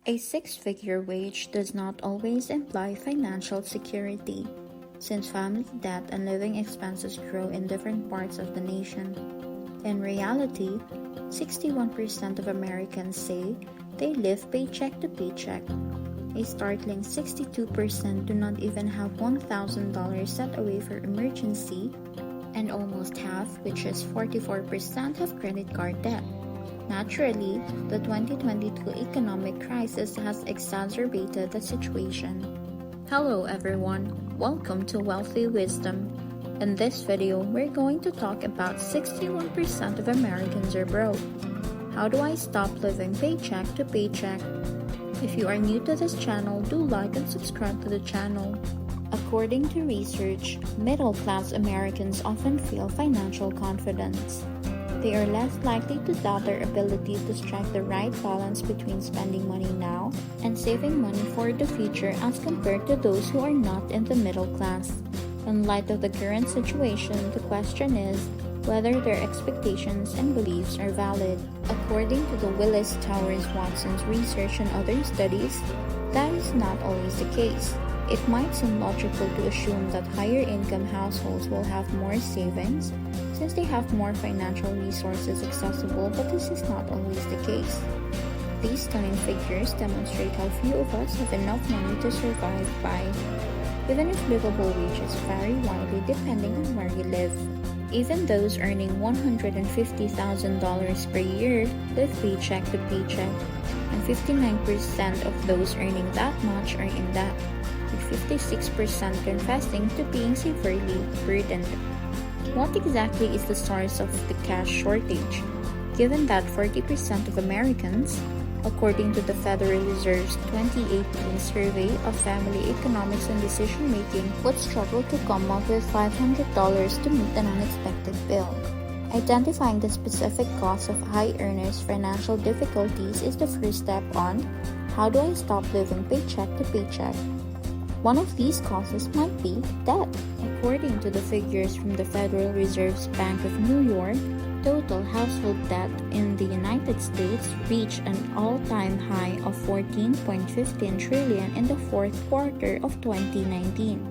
A six-figure wage does not always imply financial security, since family debt and living expenses grow in different parts of the nation. In reality, 61% of Americans say they live paycheck to paycheck. A startling 62% do not even have $1,000 set away for emergency, and almost half, which is 44%, have credit card debt. Naturally, the 2022 economic crisis has exacerbated the situation. Hello everyone, welcome to Wealthy Wisdom. In this video, we're going to talk about 61% of Americans are broke. How do I stop living paycheck to paycheck? If you are new to this channel, do like and subscribe to the channel. According to research, middle-class Americans often feel financial confidence. They are less likely to doubt their ability to strike the right balance between spending money now and saving money for the future as compared to those who are not in the middle class. In light of the current situation, the question is whether their expectations and beliefs are valid. According to the Willis Towers Watson's research and other studies, that is not always the case. It might seem logical to assume that higher income households will have more savings since they have more financial resources accessible, but this is not always the case. These stunning figures demonstrate how few of us have enough money to survive by, even if livable wages vary widely depending on where you live. Even those earning $150,000 per year live paycheck to paycheck, and 59% of those earning that much are in debt, with 56% confessing to being severely burdened. What exactly is the source of the cash shortage, given that 40% of Americans, according to the Federal Reserve's 2018 survey of family economics and decision-making, would struggle to come up with $500 to meet an unexpected bill? Identifying the specific cause of high earners' financial difficulties is the first step on how do I stop living paycheck to paycheck. One of these causes might be debt. According to the figures from the Federal Reserve's Bank of New York, total household debt in the United States reached an all-time high of $14.15 trillion in the fourth quarter of 2019.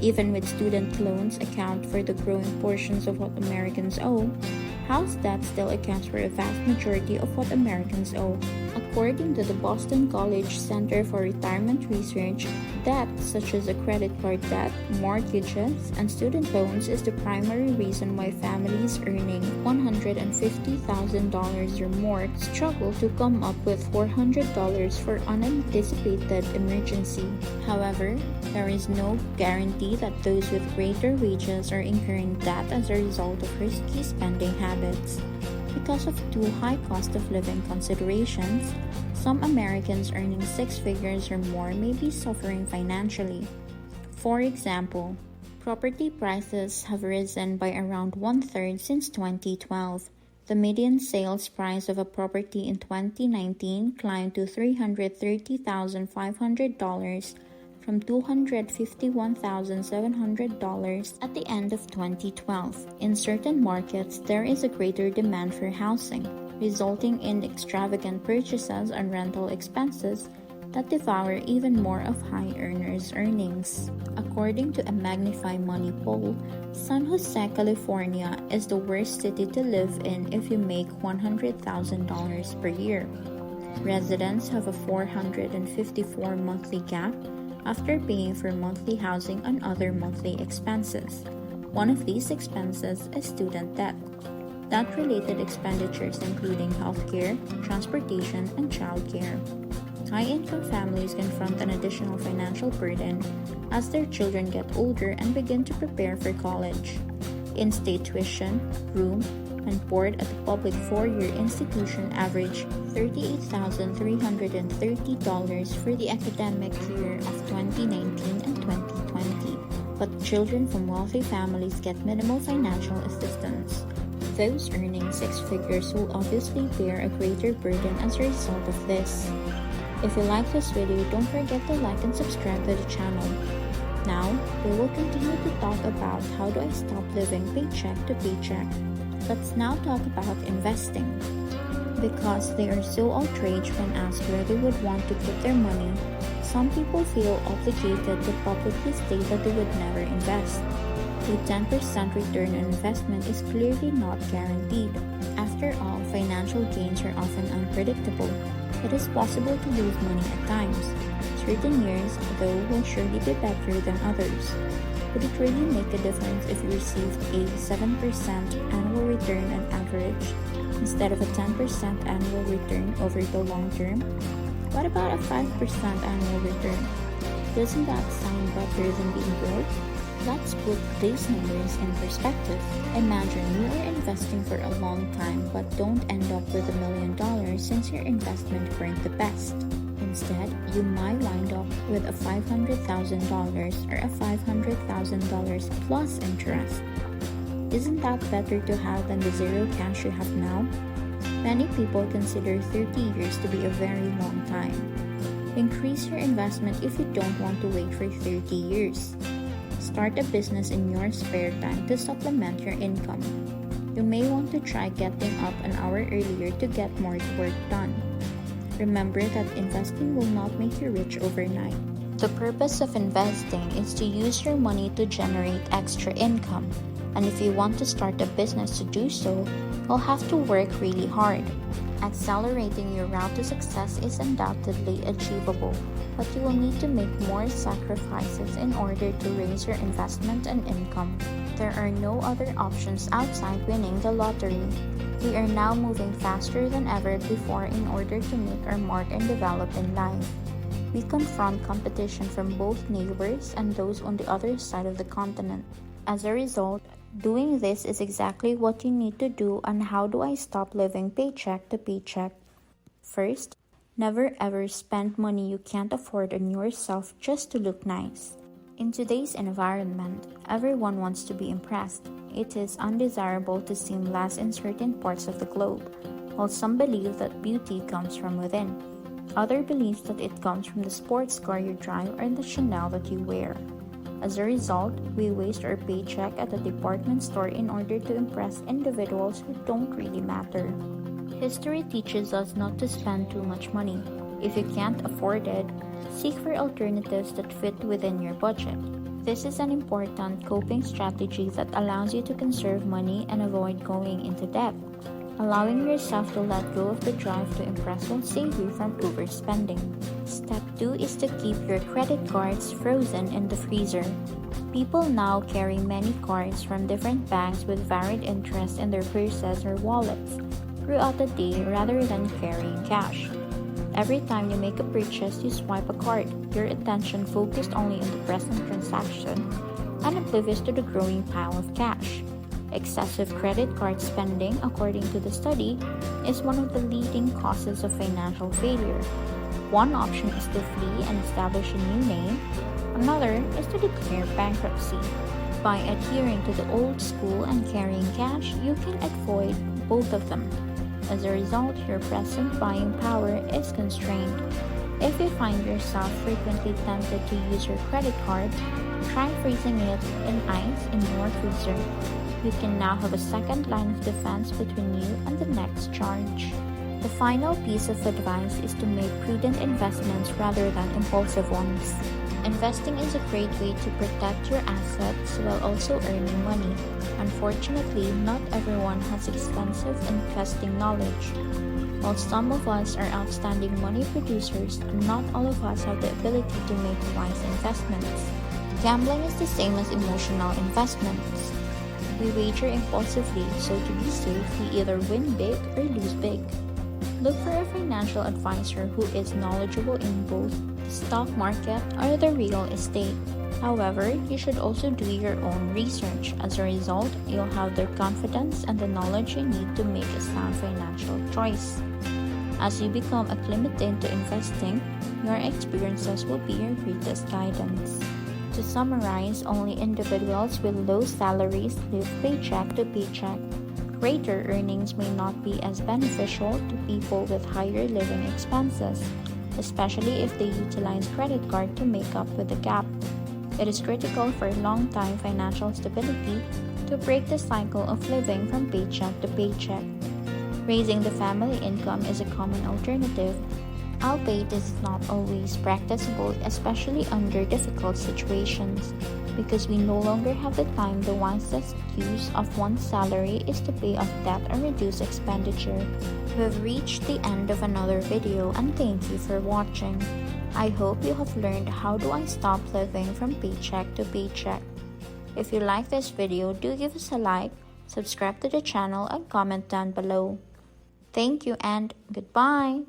Even with student loans account for the growing portions of what Americans owe, house debt still accounts for a vast majority of what Americans owe. According to the Boston College Center for Retirement Research, debt such as a credit card debt, mortgages, and student loans is the primary reason why families earning $150,000 or more struggle to come up with $400 for unanticipated emergency. However, there is no guarantee that those with greater wages are incurring debt as a result of risky spending habits. Because of too high cost of living considerations, some Americans earning six figures or more may be suffering financially. For example, property prices have risen by around one-third since 2012. The median sales price of a property in 2019 climbed to $330,500 from $251,700 at the end of 2012. In certain markets, there is a greater demand for housing, resulting in extravagant purchases and rental expenses that devour even more of high earners' earnings. According to a Magnify Money poll, San Jose, California is the worst city to live in if you make $100,000 per year. Residents have a $454 monthly gap after paying for monthly housing and other monthly expenses. One of these expenses is student debt. Debt-related expenditures including healthcare, transportation, and childcare. High-income families confront an additional financial burden as their children get older and begin to prepare for college. In-state tuition, room, and board at the public four-year institution average $38,330 for the academic year of 2019 and 2020. But children from wealthy families get minimal financial assistance. Those earning six figures will obviously bear a greater burden as a result of this. If you like this video, don't forget to like and subscribe to the channel. Now, we will continue to talk about how do I stop living paycheck to paycheck. Let's now talk about investing. Because they are so outraged when asked where they would want to put their money, some people feel obligated to publicly state that they would never invest. A 10% return on investment is clearly not guaranteed. After all, financial gains are often unpredictable. It is possible to lose money at times. Certain years, though, will surely be better than others. Would it really make a difference if you received a 7% annual return on average instead of a 10% annual return over the long term? What about a 5% annual return? Doesn't that sound better than being broke? Let's put these numbers in perspective. Imagine you are investing for a long time but don't end up with $1 million since your investment weren't the best. Instead, you might wind up with a $500,000 or a $500,000 plus interest. Isn't that better to have than the zero cash you have now? Many people consider 30 years to be a very long time. Increase your investment if you don't want to wait for 30 years. Start a business in your spare time to supplement your income. You may want to try getting up an hour earlier to get more work done. Remember that investing will not make you rich overnight. The purpose of investing is to use your money to generate extra income. And if you want to start a business to do so, you'll have to work really hard. Accelerating your route to success is undoubtedly achievable, but you will need to make more sacrifices in order to raise your investment and income. There are no other options outside winning the lottery. We are now moving faster than ever before in order to make our mark and develop in life. We confront competition from both neighbors and those on the other side of the continent. As a result, doing this is exactly what you need to do. And how do I stop living paycheck to paycheck? First, never ever spend money you can't afford on yourself just to look nice. In today's environment, everyone wants to be impressed. It is undesirable to seem less in certain parts of the globe, while some believe that beauty comes from within. Others believe that it comes from the sports car you drive or the Chanel that you wear. As a result, we waste our paycheck at a department store in order to impress individuals who don't really matter. History teaches us not to spend too much money. If you can't afford it, seek for alternatives that fit within your budget. This is an important coping strategy that allows you to conserve money and avoid going into debt. Allowing yourself to let go of the drive to impress will save you from overspending. Step 2 is to keep your credit cards frozen in the freezer. People now carry many cards from different banks with varied interest in their purses or wallets throughout the day rather than carrying cash. Every time you make a purchase, you swipe a card, your attention focused only on the present transaction and oblivious to the growing pile of cash. Excessive credit card spending, according to the study, is one of the leading causes of financial failure. One option is to flee and establish a new name. Another is to declare bankruptcy. By adhering to the old school and carrying cash, you can avoid both of them. As a result, your present buying power is constrained. If you find yourself frequently tempted to use your credit card, try freezing it in ice in your freezer. You can now have a second line of defense between you and the next charge. The final piece of advice is to make prudent investments rather than impulsive ones. Investing is a great way to protect your assets while also earning money. Unfortunately, not everyone has extensive investing knowledge. While some of us are outstanding money producers, not all of us have the ability to make wise investments. Gambling is the same as emotional investments. We wager impulsively, so to be safe, we either win big or lose big. Look for a financial advisor who is knowledgeable in both the stock market or the real estate. However, you should also do your own research. As a result, you'll have the confidence and the knowledge you need to make a sound financial choice. As you become acclimated to investing, your experiences will be your greatest guidance. To summarize, only individuals with low salaries live paycheck to paycheck. Greater earnings may not be as beneficial to people with higher living expenses, especially if they utilize credit card to make up with the gap. It is critical for long-time financial stability to break the cycle of living from paycheck to paycheck. Raising the family income is a common alternative, albeit it is not always practicable, especially under difficult situations, because we no longer have the time. The wisest use of one's salary is to pay off debt or reduce expenditure. We've reached the end of another video, and thank you for watching. I hope you have learned how do I stop living from paycheck to paycheck. If you like this video, do give us a like, subscribe to the channel, and comment down below. Thank you and goodbye.